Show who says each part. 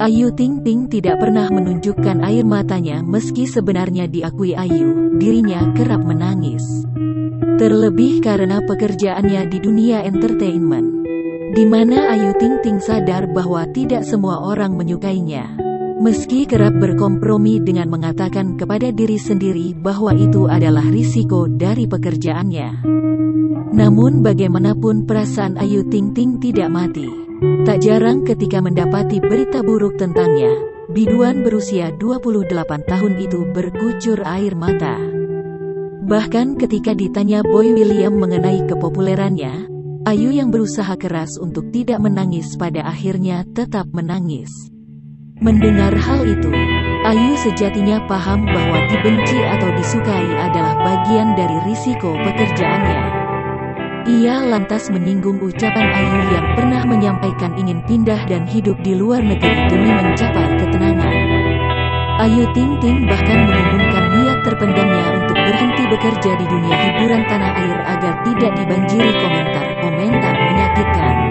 Speaker 1: Ayu Ting Ting tidak pernah menunjukkan air matanya meski sebenarnya diakui Ayu, dirinya kerap menangis. Terlebih karena pekerjaannya di dunia entertainment, di mana Ayu Ting Ting sadar bahwa tidak semua orang menyukainya. Meski kerap berkompromi dengan mengatakan kepada diri sendiri bahwa itu adalah risiko dari pekerjaannya. Namun bagaimanapun perasaan Ayu Ting Ting tidak mati. Tak jarang ketika mendapati berita buruk tentangnya, biduan berusia 28 tahun itu berkucur air mata. Bahkan ketika ditanya Boy William mengenai kepopulerannya, Ayu yang berusaha keras untuk tidak menangis pada akhirnya tetap menangis. Mendengar hal itu, Ayu sejatinya paham bahwa dibenci atau disukai adalah bagian dari risiko pekerjaannya. Ia lantas menyinggung ucapan Ayu yang pernah menyampaikan ingin pindah dan hidup di luar negeri demi mencapai ketenangan. Ayu Ting Ting bahkan mengumumkan niat terpendamnya untuk berhenti bekerja di dunia hiburan tanah air agar tidak dibanjiri komentar-komentar menyakitkan.